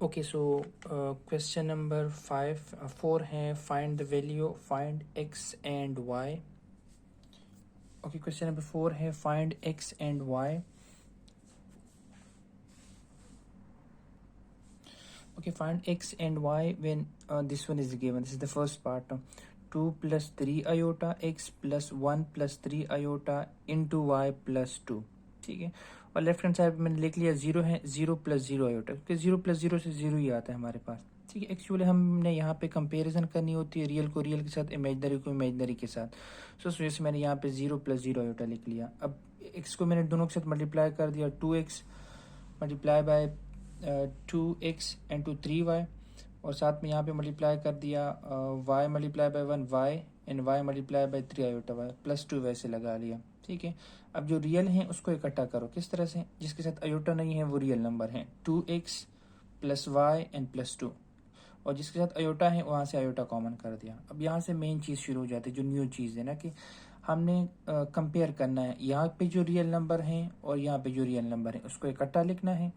Okay, so question number 4 है find the value, find X and Y. Okay, question number 4 है find X and Y. Okay, find x and y when this one is given. This is the first part. 2 plus 3 iota x plus 1 plus 3 iota into y plus 2. ठीक है, और left hand side मैंने लिख लिया 0 है, 0 plus 0 iota, क्योंकि 0 plus 0 से 0 ही आता है हमारे पास। ठीक है, एक्चुअली हमने यहाँ पे कंपैरिजन करनी होती है रियल को रियल के साथ, इमेजनरी को इमेजनरी के साथ। सो इस वजह से मैंने यहाँ पे 0 प्लस 0 आयोटा लिख लिया। अब x को मैंने दोनों के साथ मल्टीप्लाई कर दिया, 2x multiply by 2x into 3y, और साथ में यहाँ पे मल्टीप्लाई कर दिया y multiply by 1y and y multiply by 3 iota y plus 2 वैसे लगा लिया। ठीक है, अब जो रियल हैं उसको इकट्ठा करो। किस तरह से? जिसके साथ अयोटा नहीं है वो रियल नंबर है, 2x plus Y and plus 2, और जिसके साथ अयोटा है वहाँ से अयोटा कॉमन कर दिया। अब यहाँ से मेन चीज़ शुरू हो जाती है, जो न्यू चीज़ है ना, कि हमने कंपेयर करना है यहाँ पे जो रियल नंबर हैं और यहाँ पे जो रियल नंबर है उसको इकट्ठा लिखना है,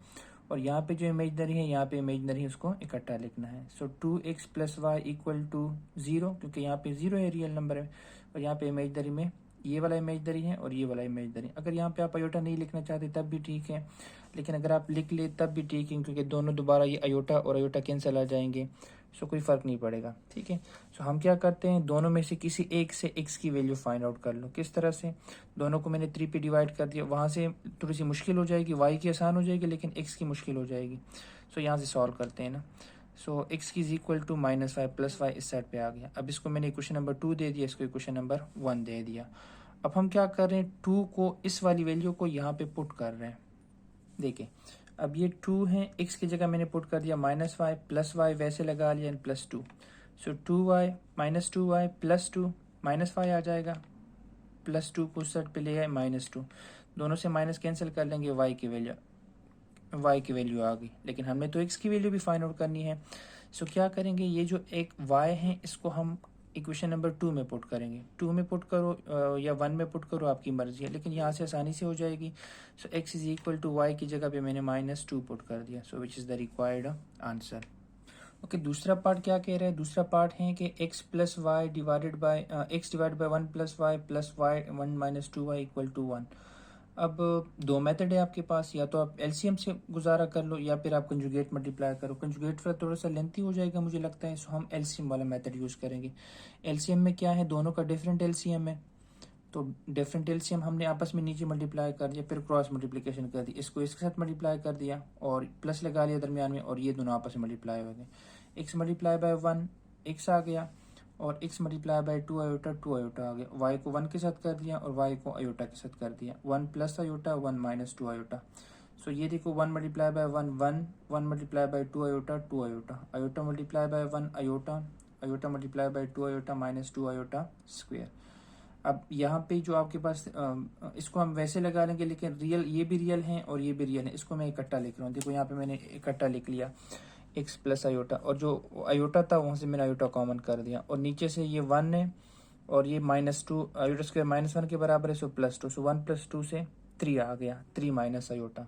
और यहाँ पे जो इमेजनरी है यहाँ पे इमेजनरी है उसको इकट्ठा लिखना है। So 2x plus Y equal to 0, क्योंकि यहाँ पे 0 है रियल नंबर है, और यहाँ पे इमेजनरी में ये वाला इमेजनरी है और ये वाला इमेजनरी। अगर यहाँ पे आप अयोटा नहीं लिखना चाहते तब भी ठीक है, लेकिन अगर आप लिख ले तब भी ठीक है, क्योंकि दोनों दोबारा ये अयोटा और अयोटा कैंसिल आ जाएंगे, सो कोई फ़र्क नहीं पड़ेगा। ठीक है, सो हम क्या करते हैं, दोनों में से किसी एक से x की वैल्यू फाइंड आउट कर लो। किस तरह से? दोनों को मैंने 3 पे डिवाइड कर दिया, वहाँ से थोड़ी सी मुश्किल हो जाएगी, y की आसान हो जाएगी लेकिन x की मुश्किल हो जाएगी। सो यहाँ से सॉल्व करते हैं ना। सो x की is equal to -5 plus Y इस साइड पे आ गया। अब इसको मैंने इक्वेशन नंबर 2 दे दिया, इसको इक्वेशन नंबर 1 दे दिया। अब हम क्या कर रहे हैं, 2 को इस वाली वैल्यू को यहाँ पे पुट कर रहे हैं। देखिए, अब ये 2 है, x की जगह मैंने पुट कर दिया -5 प्लस वाई वैसे लगा लिया and plus 2। So 2y minus 2y plus 2, -5 आ जाएगा, प्लस 2 को उस साइड पे ले आए -2, दोनों से माइनस कैंसिल कर लेंगे, y की वैल्यू आ गई। लेकिन हमने तो x की वैल्यू भी फाइंड आउट करनी है। सो क्या करेंगे, ये जो एक y है इसको हम इक्वेशन नंबर 2 में पुट करेंगे। 2 में पुट करो या 1 में पुट करो, आपकी मर्जी है, लेकिन यहाँ से आसानी से हो जाएगी। So x is equal to y की जगह पे मैंने -2 पुट कर दिया। So which is the required answer. Okay, दूसरा पार्ट क्या कह रहा है? दूसरा पार्ट है कि x plus y divided by x divide by 1 plus y 1 minus 2y equal to 1। अब दो मेथड है आपके पास, या तो आप एलसीएम से गुजारा कर लो या फिर आप कंजुगेट मल्टीप्लाई करो। कंजुगेट फिर थोड़ा सा लेंथी हो जाएगा मुझे लगता है, सो हम एलसीएम वाला मेथड यूज़ करेंगे। एलसीएम में क्या है, दोनों का डिफरेंट एलसीएम है, तो डिफरेंट एलसीएम हमने आपस में नीचे मल्टीप्लाई कर दिया, फिर क्रॉस मल्टीप्लिकेशन कर दी, इसको इसके साथ मल्टीप्लाई कर दिया और प्लस लगा लिया दरमियान में, और ये दोनों आपस में मल्टीप्लाई हो गए। एक्स मल्टीप्लाई बाय 1 एक्स आ गया, और x multiply by 2 iota 2 iota आ गया। y को 1 के साथ कर दिया और y को आयोटा के साथ कर दिया, 1 प्लस आयोटा 1 माइनस 2 आयोटा। सो ये देखो 1 multiply by 1 1, 1 multiply by 2 iota 2 iota, iota multiply by 1 iota, iota multiply by 2 iota minus 2 iota square. अब यहाँ पे जो आपके पास इसको हम वैसे लगा लेंगे, लेकिन रियल ये भी रियल है और ये भी रियल है, इसको मैं इकट्ठा लिख रहा हूँ। देखो यहाँ पे मैंने इकट्ठा लिख लिया x प्लस आयोटा, और जो आयोटा था वहाँ से मैंने आयोटा कॉमन कर दिया, और नीचे से ये 1 है और ये -2 आयोटा स्क्वायर -1 के बराबर है, सो +2, सो 1 + 2 से 3 आ गया, 3 माइनस आयोटा।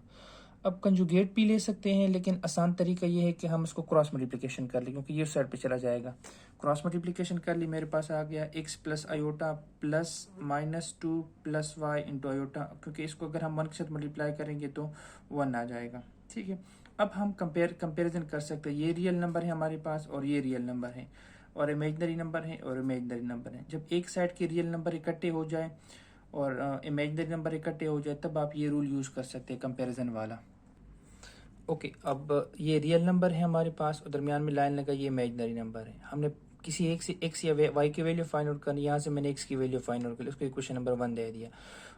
अब कंजुगेट भी ले सकते हैं, लेकिन आसान तरीका ये है कि हम इसको क्रॉस मल्टीप्लिकेशन कर लें, क्योंकि ये उस साइड पे चला जाएगा। क्रॉस मल्टीप्लिकेशन कर ली, मेरे पास आ गया x plus iota plus -2 plus Y into iota, क्योंकि इसको अगर हम 1 के साथ मल्टीप्लाई करेंगे तो 1 आ जाएगा। ठीक है, अब हम कंपेरिजन कर सकते हैं, ये रियल नंबर है हमारे पास और ये रियल नंबर है, और इमेजनरी नंबर है और इमेजनरी नंबर है। जब एक साइड के रियल नंबर इकट्ठे हो जाए और इमेजनरी नंबर इकट्ठे हो जाए, तब आप ये रूल यूज़ कर सकते हैं कंपैरिजन वाला। ओके, अब ये रियल नंबर है हमारे पास और दरमियान में लाइन लगा, ये इमेजनरी नंबर है। हमने किसी एक से x या y की वैल्यू फाइंड आउट करनी, यहाँ से मैंने x की वैल्यू फाइंड आउट कर ली, उसको इक्वेशन नंबर 1 दे दिया,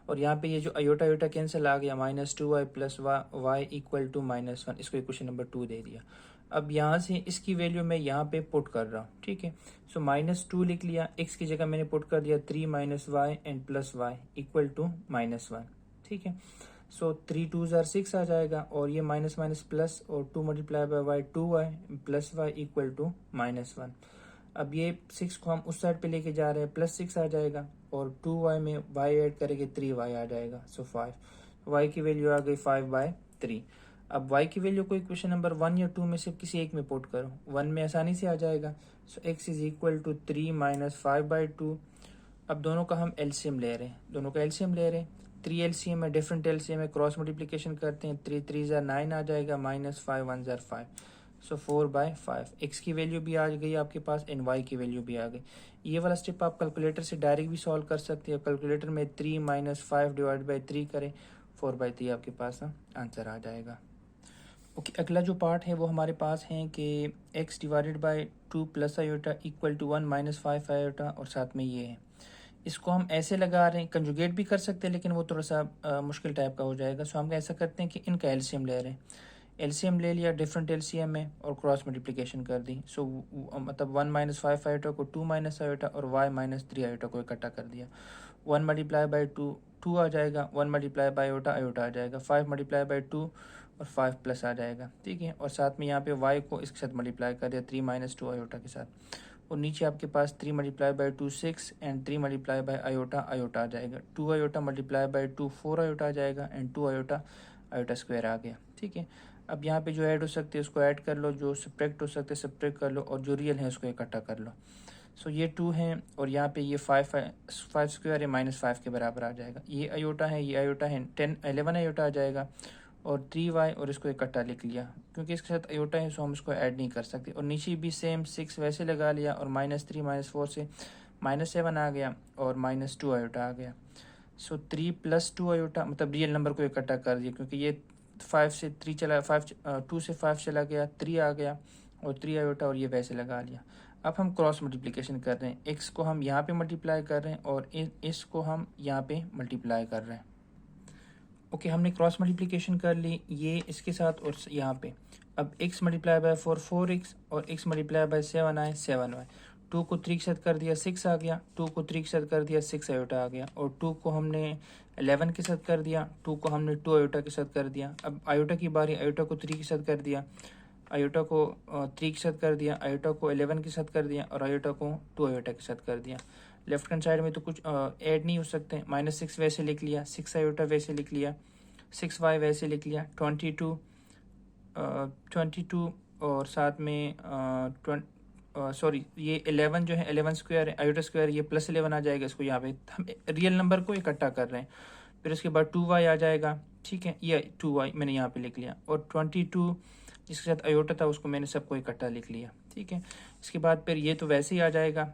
और यहाँ पे ये जो आयोटा आयोटा कैंसिल आ गया, -2y plus Y equal to -1, इसको इक्वेशन नंबर 2 दे दिया। अब यहाँ से इसकी वैल्यू मैं यहाँ पे पुट कर रहा हूँ। ठीक है, सो -2 लिख लिया, x की जगह मैंने पुट कर दिया 3 minus Y and plus Y equal to -1। ठीक है, सो 3 2 ज़ार 6 आ जाएगा, और ये माइनस माइनस प्लस, और 2 multiply by Y 2y plus Y equal to -1। अब ये 6 को हम उस साइड पे लेके जा रहे हैं, +6 आ जाएगा, और 2y में y ऐड करेंगे 3y आ जाएगा, सो 5, y की वैल्यू आ गई 5/3। अब y की वैल्यू को इक्वेशन नंबर 1 या 2 में से किसी एक में पुट करो, 1 में आसानी से आ जाएगा। So x is equal to 3 minus 5/2। अब दोनों का हम एलसीएम ले रहे हैं, दोनों का एलसीएम ले रहे हैं। 3 एलसीएम है, डिफरेंट एलसीएम है, क्रॉस मल्टीप्लिकेशन करते हैं। 3 3 ज़ा 9 आ जाएगा, माइनस 5 1 ज़ा 5। सो 4/5। एक्स की वैल्यू भी आ गई आपके पास एंड वाई की वैल्यू भी आ गई। ये वाला स्टेप आप कैलकुलेटर से डायरेक्ट भी सॉल्व कर सकते हैं। कैलकुलेटर में 3 माइनस 5 डिवाइड बाई 3 करें, 4/3 आपके पास आंसर आ जाएगा। ओके, अगला जो पार्ट है वो हमारे पास है कि x divided by 2 plus iota equal to 1 minus 5 iota, और साथ में ये है। इसको हम ऐसे लगा रहे हैं, कंजुगेट भी कर सकते हैं लेकिन वो थोड़ा सा मुश्किल टाइप का हो जाएगा। सो हम ऐसा करते हैं कि इनका एलसीएम ले रहे हैं। एलसीएम ले लिया डिफरेंट एलसीएम में और क्रॉस मल्टीप्लिकेशन कर दी। सो मतलब 1 माइनस 5 आयोटा को 2 माइनस आयोटा और y माइनस 3 आयोटा को इकट्ठा कर दिया। 1 मल्टीप्लाई बाई 2 2 आ जाएगा, 1 मल्टीप्लाई बाई आयोटा आयोटा आ जाएगा, 5 मल्टीप्लाई बाई 2 और 5 प्लस आ जाएगा। ठीक है, और साथ में यहाँ पे y को इसके साथ मल्टीप्लाई कर दिया 3 माइनस 2 आयोटा के साथ। और नीचे आपके पास 3 multiply by 2 6 and 3 multiply by iota iota आ जाएगा। 2 आयोटा मल्टीप्लाई बाई 2 4 आयोटा आ जाएगा एंड 2 आयोटा आयोटा स्क्वायर आ गया। ठीक है, अब यहाँ पे जो ऐड हो सकते हैं उसको ऐड कर लो, जो सब्ट्रैक्ट हो सकते हैं सब्ट्रैक्ट कर लो, और जो रियल है उसको इकट्ठा कर लो। सो ये 2 है और यहाँ पे ये 5 स्क्वायर है, माइनस 5 के बराबर आ जाएगा। ये आयोटा है, ये आयोटा है, 11 आयोटा आ जाएगा और 3y, और इसको इकट्ठा लिख लिया क्योंकि इसके साथ आयोटा है सो हम इसको ऐड नहीं कर सकते। और नीचे भी सेम 6 वैसे लगा लिया और -3 -4 से -7 आ गया और -2 आयोटा आ गया। सो 3 प्लस 2 आयोटा मतलब रियल नंबर को इकट्ठा कर दिया क्योंकि ये 5 से 3 चला 2 से 5 चला गया, 3 आ गया और 3 आयोटा, और ये वैसे लगा लिया। अब हम क्रॉस मल्टीप्लिकेशन कर रहे हैं, x को हम यहाँ पे मल्टीप्लाई कर रहे हैं और इसको हम यहाँ पे मल्टीप्लाई कर रहे हैं। ओके, हमने क्रॉस मल्टीप्लिकेशन कर ली ये इसके साथ और यहाँ पे। अब x मल्टीप्लाई बाय 4 4x और x मल्टीप्लाई बाय 7 आए 7y। 2 को 3 के साथ कर दिया 6 आ गया, 2 को 3 के साथ कर दिया 6 आयोटा आ गया, और 2 को हमने 11 के साथ कर दिया, 2 को हमने 2 आयोटा के साथ कर दिया। अब आयोटा की बारी, आयोटा को 3 के साथ कर दिया, आयोटा को 3 के साथ कर दिया, आयोटा को 11 के साथ कर दिया और आयोटा को 2 आयोटा के साथ कर दिया। लेफ्ट हैंड साइड में तो कुछ ऐड नहीं हो सकते, -6 वैसे लिख लिया, 6 आयोटा वैसे लिख लिया, 6y वैसे लिख लिया, 22 और साथ में सॉरी ये 11 जो है 11 स्क्वायर है, आयोटा स्क्वायर, ये प्लस 11 आ जाएगा। इसको यहाँ पे हम रियल नंबर को इकट्ठा कर रहे हैं। फिर उसके बाद 2y आ जाएगा। ठीक है, ये 2y मैंने यहाँ पे लिख लिया और 22 जिसके साथ आयोटा था उसको मैंने सबको इकट्ठा लिख लिया। ठीक है, इसके बाद फिर ये तो वैसे ही आ जाएगा।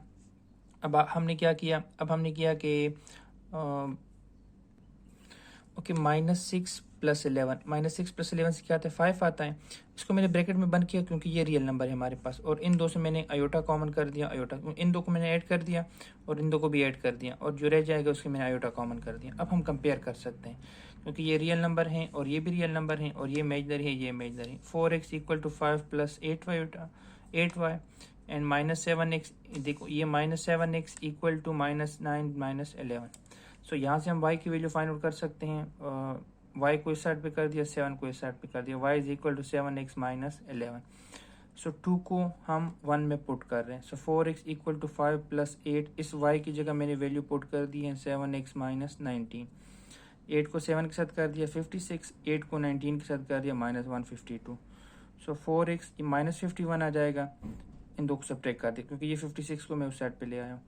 अब हमने क्या किया, अब हमने किया कि ओके -6 प्लस 11, -6 प्लस 11 से क्या आता है 5 आता है। इसको मैंने ब्रैकेट में बंद किया क्योंकि ये रियल नंबर है हमारे पास, और इन दो से मैंने आयोटा कॉमन कर दिया, आयोटा इन दो को मैंने ऐड कर दिया और इन दो को भी ऐड कर दिया, और जो रह जाएगा उसके मैंने आयोटा कॉमन कर दिया। अब हम कंपेयर कर सकते हैं क्योंकि ये रियल नंबर हैं और ये भी रियल नंबर हैं और ये इमेजिनरी है, ये imaginary. 4x equal to 5 plus 8y and -7x, देखो ये -7x इक्वल टू -9 -11। सो यहाँ से हम y की वैल्यू फाइंड आउट कर सकते हैं। y को इस साइड पे कर दिया, 7 को इस साइड पे कर दिया, y is equal to 7x minus 11। So 2 को हम 1 में पुट कर रहे हैं। सो 4x इक्वल टू 5 प्लस 8, इस y की जगह मैंने वैल्यू पुट कर दी है 7x माइनस 19। 8 को 7 के साथ कर दिया 56, 8 को 19 के साथ कर दिया -152। सो 4x -51 आ जाएगा, इन दो को सब्ट्रैक्ट कर दिया क्योंकि ये 56 को मैं उस साइड पे ले आया हूँ,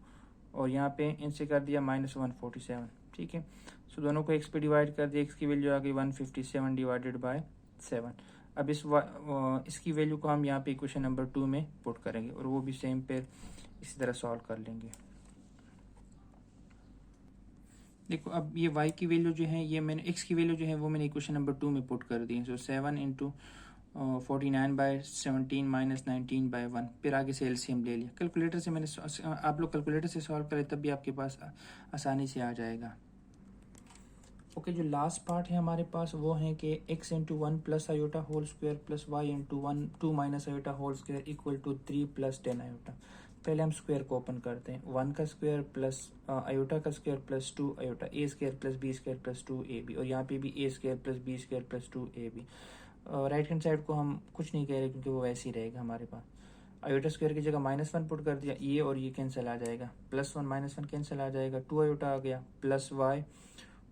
और यहाँ पे इनसे कर दिया -147। ठीक है, सो दोनों को x पे डिवाइड कर दिया, x की वैल्यू आ गई 157 डिवाइडेड बाय 7। अब इसकी वैल्यू को हम यहाँ पे इक्वेशन नंबर 2 में पुट करेंगे और वो भी सेम पे इसी तरह सॉल्व कर लेंगे। देखो अब ये y की वैल्यू जो है, ये मैंने x की वैल्यू जो है वो मैंने इक्वेशन नंबर 2 में पुट कर दी। सो 7 इंटू 49/17 माइनस 19/1, फिर आगे से एलसीएम ले लिया। कैलकुलेटर से मैंने, आप लोग कैलकुलेटर से सॉल्व करें तब भी आपके पास आसानी से आ जाएगा। ओके, जो लास्ट पार्ट है हमारे पास वो है कि x into 1 plus iota whole square plus y into 2 minus iota whole square equal to 3 plus 10 iota. पहले हम स्क्वायर को ओपन करते हैं, 1 का स्क्वायर प्लस आयोटा का square plus 2 iota, a square plus b square plus 2ab, और यहाँ पे भी a square plus b square plus 2ab। Right hand side को हम कुछ नहीं कह रहे क्योंकि वो वैसे ही रहेगा हमारे पास। आयोटा स्क्वायर की जगह -1 पुट कर दिया, ये और ये कैंसिल आ जाएगा, +1 -1 कैंसिल आ जाएगा, 2 आयोटा आ गया प्लस y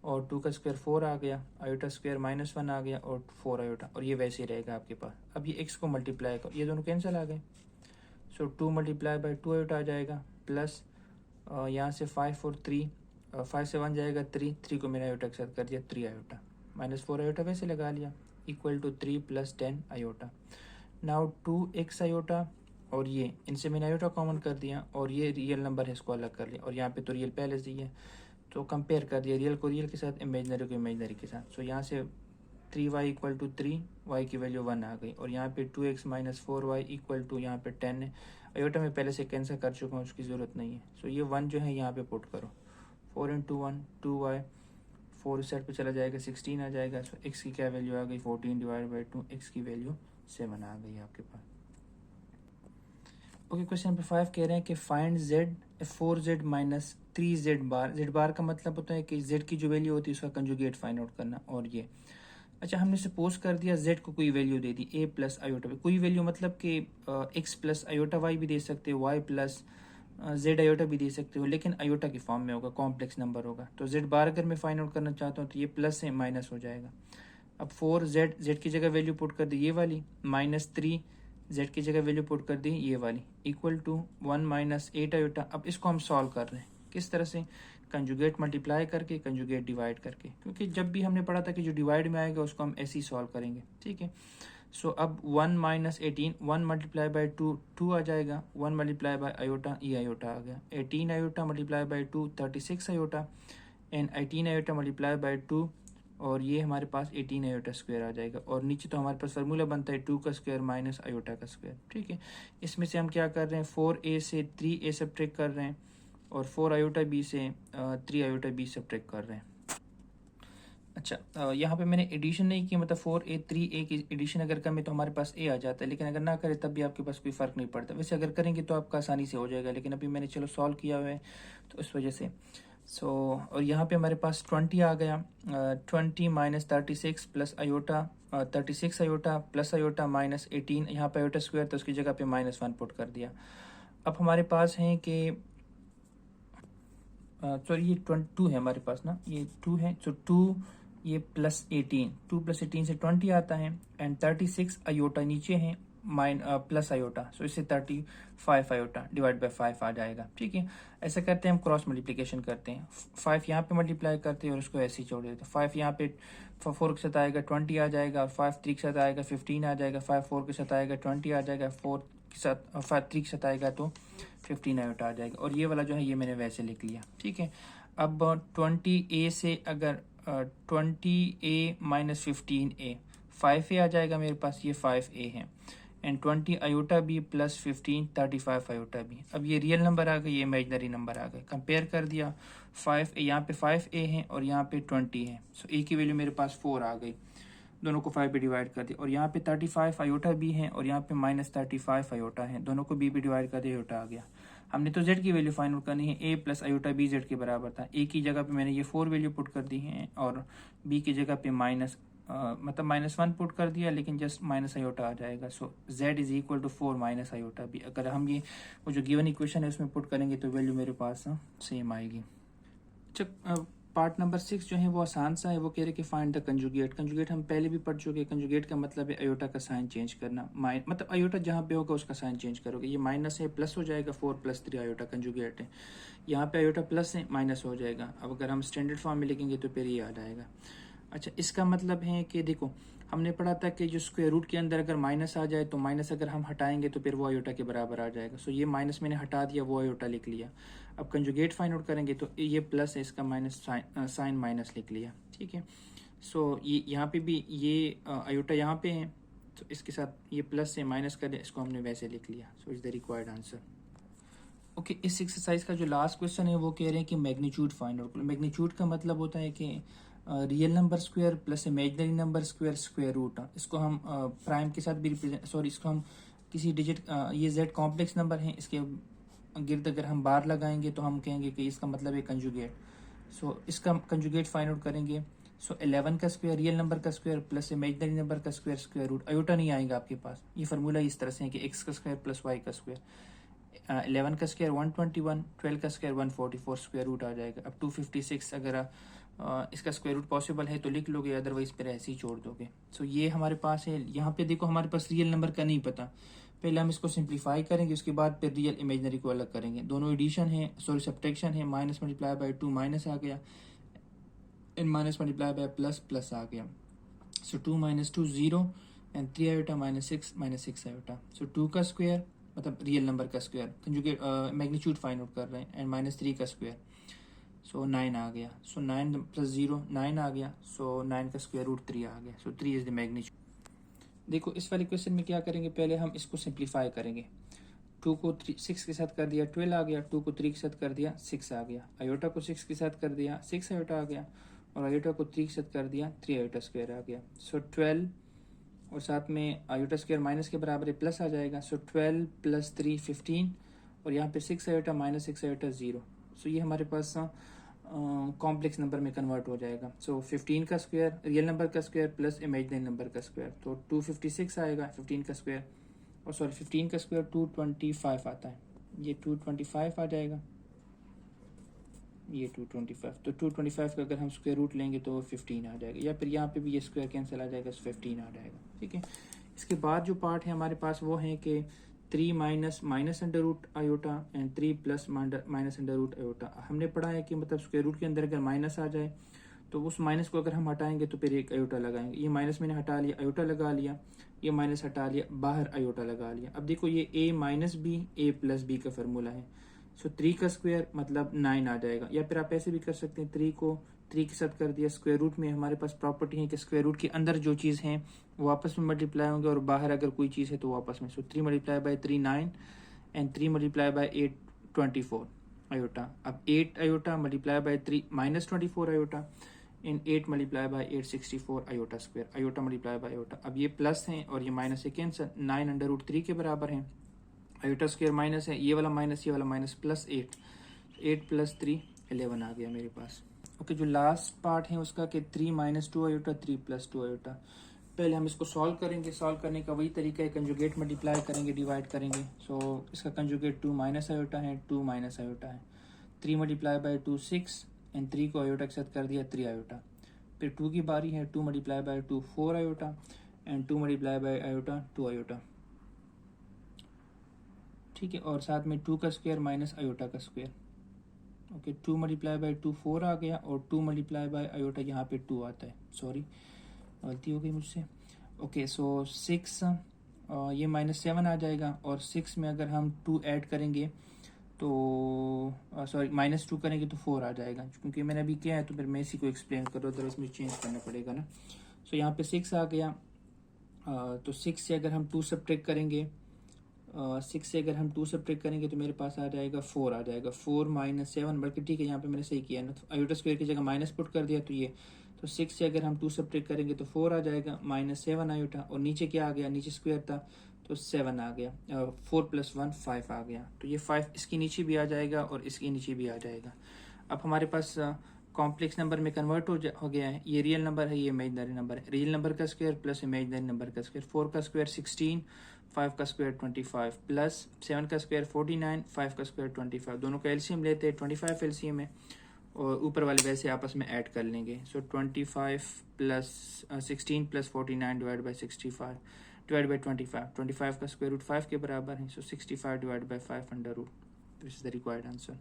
और 2 का स्क्वायर 4 आ गया, आयोटा स्क्वायर -1 आ गया और 4 आयोटा, और ये वैसे ही रहेगा आपके पास। अब ये x को मल्टीप्लाई करो, ये दोनों कैंसिल आ गए, सो 2 मल्टीप्लाई बाई 2 आयोटा आ जाएगा, प्लस यहाँ से 5 और 3, 5 से 1 जाएगा 3 को मैंने आयोटा के साथ कर दिया 3 आयोटा, -4 आयोटा वैसे लगा लिया, equal to 3 + 10 iota. Now 2x iota, और ये इनसे मैंने आयोटा कॉमन कर दिया, और ये रियल नंबर है इसको अलग कर लिया, और यहाँ पे तो रियल पहले से ही है तो कंपेयर कर दिया रियल को रियल के साथ, इमेजनरी को इमेजनरी के साथ। सो यहाँ से 3y = 3, y की वैल्यू 1 आ गई, और यहाँ पे 2x - 4y = यहाँ पे 10 है। आयोटा में पहले से कैंसिल कर चुका हूँ, उसकी ज़रूरत नहीं है। सो ये 1 जो है यहाँ पे पुट करो, 4 × 1 2y, 4 इस साइड पे चला जाएगा 16 आ जाएगा। सो x की क्या वैल्यू आ गई 14/2, x की वैल्यू 7 आ गई आपके पास। ओके, क्वेश्चन नंबर 5 कह रहे हैं कि फाइंड z 4z - 3z बार। z बार का मतलब होता है कि z की जो वैल्यू होती है उसका कंजुगेट फाइंड आउट करना। और ये अच्छा, हमने सपोज कर दिया z को कोई value they the a + iota पे, कोई वैल्यू मतलब कि x + आयोटा y भी दे सकते हो, y + z आयोटा भी दे सकते हो, लेकिन आयोटा की फॉर्म में होगा, कॉम्प्लेक्स नंबर होगा। तो z बार अगर मैं फाइंड आउट करना चाहता हूँ तो ये प्लस से माइनस हो जाएगा। अब 4z, z की जगह वैल्यू पुट कर दी ये वाली, -3 z की जगह वैल्यू पुट कर दी ये वाली, इक्वल टू 1 - 8 आयोटा। अब इसको हम सॉल्व कर रहे हैं किस तरह से, कंजुगेट मल्टीप्लाई करके, कंजुगेट डिवाइड करके, क्योंकि जब भी हमने पढ़ा था कि जो डिवाइड में आएगा उसको हम ऐसे ही सॉल्व करेंगे, ठीक है। सो अब 1 - 18, 1 मल्टीप्लाई बाई 2 2 आ जाएगा, 1 मल्टीप्लाई बाई आयोटा, ये आयोटा आ गया, 18 iota multiply by 2 36 iota, and 18 iota multiply by 2, और ये हमारे पास 18 आयोटा स्क्वायर आ जाएगा। और नीचे तो हमारे पास फार्मूला बनता है 2 का स्क्वायर माइनस आयोटा का स्क्वायर, ठीक है। इसमें से हम क्या कर रहे हैं, 4a से 3a सब्ट्रैक्ट कर रहे हैं, और 4 आयोटा b से 3 आयोटा b सब्ट्रैक्ट कर रहे हैं। अच्छा, यहाँ पे मैंने एडिशन नहीं की, मतलब 4a 3a की एडिशन अगर करें तो हमारे पास a आ जाता है, लेकिन अगर ना करें तब भी आपके पास कोई फ़र्क नहीं पड़ता। वैसे अगर करेंगे तो आपका आसानी से हो जाएगा, लेकिन अभी मैंने चलो सॉल्व किया हुआ है तो इस वजह से। सो और यहाँ पे हमारे पास 20 आ गया, 20 - 36 plus iota, 36 iota plus iota -18, यहाँ पे आयोटा स्क्वायर तो उसकी जगह पे -1 पुट कर दिया। अब हमारे पास है कि सॉरी ये 22 है हमारे पास ना, ये 2 है, सो 2 ये +18, 2 + 18 से 20 आता है, एंड 36 आयोटा नीचे है प्लस आयोटा, सो इससे 35 आयोटा डिवाइड बाय 5 आ जाएगा, ठीक है। ऐसा करते हैं हम, क्रॉस मल्टीप्लिकेशन करते हैं, 5 यहाँ पे मल्टीप्लाई करते हैं और उसको ऐसे ही छोड़ देते हैं। 5 यहाँ पे 4 के साथ आएगा 20 आ जाएगा, और 5 3 के साथ आएगा 15 आ जाएगा, 5 4 के साथ आएगा 20 आ जाएगा, 4 के साथ 5 3 के साथ आएगा तो 15 आयोटा आ जाएगा। और ये वाला जो है ये मैंने वैसे लिख लिया, ठीक है। अब 20a से अगर 20a - 15a, 5a आ जाएगा मेरे पास, ये 5a है, and 20 iota B plus 15 35 iota B. अब ये रियल नंबर आ गए, ये इमेजनरी नंबर आ गए, कंपेयर कर दिया, 5 यहाँ पे 5a है और यहाँ पे 20 है, सो a की वैल्यू मेरे पास 4 आ गई, दोनों को 5 पे डिवाइड कर दिया, और यहाँ पे 35 आयोटा बी है और यहाँ पे -35 आयोटा है, दोनों को b पे डिवाइड कर दिया, आयोटा आ गया। हमने तो z की वैल्यू फाइंड आउट करनी है, a + आयोटा b z के बराबर था, a की जगह पे मैंने ये 4 वैल्यू पुट कर दी है, और b की जगह पे मतलब -1 पुट कर दिया, लेकिन जस्ट माइनस आयोटा आ जाएगा। सो z = 4 - आयोटा बी। अगर हम ये वो जो गिवन इक्वेशन है उसमें पुट करेंगे तो वैल्यू मेरे पास सेम आएगी। अच्छा, पार्ट नंबर 6 जो है वो आसान सा है, वो कह रहे कि फाइंड द कंजुगेट। कंजुगेट हम पहले भी पढ़ चुके हैं, कंजुगेट का मतलब है आयोटा का साइन चेंज करना, मतलब आयोटा जहाँ पे होगा उसका साइन चेंज करोगे, ये माइनस है प्लस हो जाएगा, 4 + 3 आयोटा कंजुगेट है, यहाँ पे आयोटा प्लस है माइनस हो जाएगा। अब अगर हम स्टैंडर्ड फॉर्म में लिखेंगे तो फिर ये आ जाएगा। अच्छा, इसका मतलब है कि देखो हमने पढ़ा था कि जो स्क्वायर रूट के अंदर अगर माइनस आ जाए तो माइनस अगर हम हटाएंगे तो फिर वो आयोटा के बराबर आ जाएगा। सो ये माइनस मैंने हटा दिया, वो आयोटा लिख लिया। अब कंजुगेट फाइंड आउट करेंगे तो ये प्लस है, इसका माइनस साइन माइनस लिख लिया, ठीक है। सो ये यहाँ पे भी ये आयोटा यहाँ पे है, तो इसके साथ ये प्लस से माइनस कर दिया, इसको हमने वैसे लिख लिया। So is the required answer. Okay, इस एक्सरसाइज का जो लास्ट क्वेश्चन है वो कह रहे हैं कि मैग्नीट्यूड फाइंड आउट। मैग्नीट्यूड का मतलब होता है कि real number square plus imaginary number square square root. इसको हम प्राइम के साथ भी रिप्रेजेंट, सॉरी इसको हम किसी डिजिट, ये z कॉम्प्लेक्स नंबर है, इसके गिर्द अगर हम बार लगाएंगे तो हम कहेंगे कि इसका मतलब है कंजुगेट। सो इसका कंजुगेट फाइंड आउट करेंगे। सो 11 का स्क्वायर रियल नंबर का स्क्वायर प्लस इमेजनरी नंबर का स्क्वायर स्क्वायर रूट, आयोटा नहीं आएगा आपके पास। ये फार्मूला इस तरह से है कि x का स्क्वायर प्लस y का स्क्वायर, 11 का स्क्वायर 121, 12 का स्क्वायर 144, स्क्वायर रूट आ जाएगा। अब 256 अगर इसका स्क्वायर रूट पॉसिबल है तो लिख लोगे, अदरवाइज फिर ऐसे ही छोड़ दोगे। सो ये हमारे पास है। यहाँ पे देखो हमारे पास रियल नंबर का नहीं पता, पहले हम इसको सिंप्लीफाई करेंगे, उसके बाद फिर रियल इमेजनरी को अलग करेंगे। दोनों एडिशन है, सॉरी सब्ट्रैक्शन है। माइनस मल्टीप्लाई बाय 2 माइनस आ गया, and minus multiply by plus plus आ गया। So 2 minus 2 0 and 3 iota minus 6 iota. So 2 का स्क्वायर मतलब रियल नंबर का square, conjugate magnitude find out कर रहे हैं, एंड माइनस 3 का स्क्वायर। सो 9 आ गया। सो 9 प्लस 0 9 आ गया। सो 9 का स्क्वायर रूट 3 आ गया। सो 3 इज द मैग्नीट्यूड। देखो इस वाले क्वेश्चन में क्या करेंगे, पहले हम इसको सिंप्लीफाई करेंगे। 2 को 6 के साथ कर दिया 12 आ गया, 2 को 3 के साथ कर दिया 6 आ गया, आयोटा को 6 के साथ कर दिया 6 आयोटा आ गया, और आयोटा को 3 के साथ कर दिया 3 आयोटा स्क्वायर आ गया। सो 12 और साथ में आयोटा स्क्वायर माइनस के बराबर है, प्लस आ जाएगा। सो 12 प्लस 3 15, और यहाँ पे 6 आयोटा माइनस 6 आयोटा 0। सो ये हमारे पास कॉम्प्लेक्स नंबर में कन्वर्ट हो जाएगा। सो 15 का स्क्वायर रियल नंबर का स्क्वायर प्लस इमेजिनरी नंबर का स्क्वायर, तो 256 आएगा 15 का स्क्वायर, और सॉरी 15 का स्क्वायर 225 आता है, ये 225 आ जाएगा, ये 225। तो 225 का अगर हम स्क्वायर रूट लेंगे तो 15 आ जाएगा, या फिर यहाँ पे भी ये स्क्वायर कैंसिल आ जाएगा, 15 आ जाएगा। ठीक है, इसके बाद जो पार्ट है हमारे पास वो है कि 3 minus under root iota and 3 plus minus under root iota. हमने पढ़ा है कि मतलब स्क्वायर रूट के अंदर अगर माइनस आ जाए तो उस माइनस को अगर हम हटाएंगे तो फिर एक आयोटा लगाएंगे। ये माइनस मैंने हटा लिया, आयोटा लगा लिया, ये माइनस हटा लिया, बाहर आयोटा लगा लिया। अब देखो ये a minus B a plus B का फार्मूला है। सो 3 का स्क्वायर मतलब 9 आ जाएगा, या फिर आप ऐसे भी कर सकते हैं, 3 को 3 के साथ कर दिया। स्क्वायर रूट में हमारे पास प्रॉपर्टी है कि स्क्वायर रूट के अंदर जो चीज़ है वो आपस में मल्टीप्लाई होंगे, और बाहर अगर कोई चीज़ है तो वापस में। सो 3 multiply by 3 9 and 3 multiply by 8 24 iota. अब 8 iota multiply by 3 minus 24 iota, in 8 multiply by 8 64 iota square, iota multiply by iota. अब ये प्लस है और ये माइनस है, कैंसर 9 अंडर रूट 3 के बराबर है। आयोटा स्क्वायर माइनस है, ये वाला माइनस प्लस 8 प्लस 3 11 आ गया मेरे पास। ओके, जो लास्ट पार्ट है उसका कि 3 माइनस 2 आयोटा 3 प्लस 2 आयोटा। पहले हम इसको सॉल्व करेंगे, सॉल्व करने का वही तरीका है, कंजुगेट मल्टीप्लाई करेंगे, डिवाइड करेंगे। सो इसका कंजुगेट 2 माइनस आयोटा है, 2 माइनस आयोटा है। 3 मल्टीप्लाई बाय 2 6 एंड 3 को आयोटा के साथ कर दिया 3 आयोटा। फिर 2 की बारी है, 2 multiply by 2 4 iota and 2 multiply bye iota 2 iota. ठीक है, और साथ में 2 का स्क्वायर माइनस आयोटा का स्क्वायर। ओके, 2 मल्टीप्लाई बाय 2 4 आ गया, और 2 मल्टीप्लाई बाय आयोटा यहाँ पे 2 आता है, सॉरी गलती हो गई मुझसे। ओके, सो 6 ये माइनस 7 आ जाएगा, और 6 में अगर हम 2 ऐड करेंगे तो सॉरी माइनस 2 करेंगे तो 4 आ जाएगा। क्योंकि मैंने अभी किया है तो फिर मैं इसी को एक्सप्लेन कर रहा हूँ, तो मुझे चेंज करना पड़ेगा ना। सो यहाँ पे 6 आ गया, तो 6 से अगर हम 2 सब्ट्रैक्ट करेंगे, 6 से अगर हम 2 सब्ट्रैक्ट करेंगे तो मेरे पास आ जाएगा 4 आ जाएगा, 4 माइनस 7, बल्कि ठीक है यहाँ पे मैंने सही किया ना, तो आयोटा स्क्वायर की जगह माइनस पुट कर दिया, तो ये तो 6 से अगर हम 2 सब्ट्रैक्ट करेंगे तो 4 आ जाएगा, माइनस 7 आयोटा, और नीचे क्या आ गया, नीचे स्क्वायर था तो 7 आ गया, 4 प्लस 1 5 आ गया। तो ये 5 इसके नीचे भी आ जाएगा और इसके नीचे भी आ जाएगा। अब हमारे पास कॉम्प्लेक्स नंबर में कन्वर्ट हो गया है। ये रियल नंबर है, ये इमेजिनरी नंबर है। रियल नंबर का स्क्वायर प्लस इमेजिनरी नंबर का स्क्वायर, 4 का स्क्वायर 16, 5 का स्क्वायर 25 प्लस 7 का स्क्वायर 49, 5 का स्क्वायर 25। दोनों का एलसीएम लेते हैं, 25 एलसीएम है, और ऊपर वाले वैसे आपस में ऐड कर लेंगे। So 25 plus 16 plus 49 divide by 65 divide by 25 का स्क्वायर रूट 5 के बराबर है। So 65 divide by 5 under root, this is the required answer.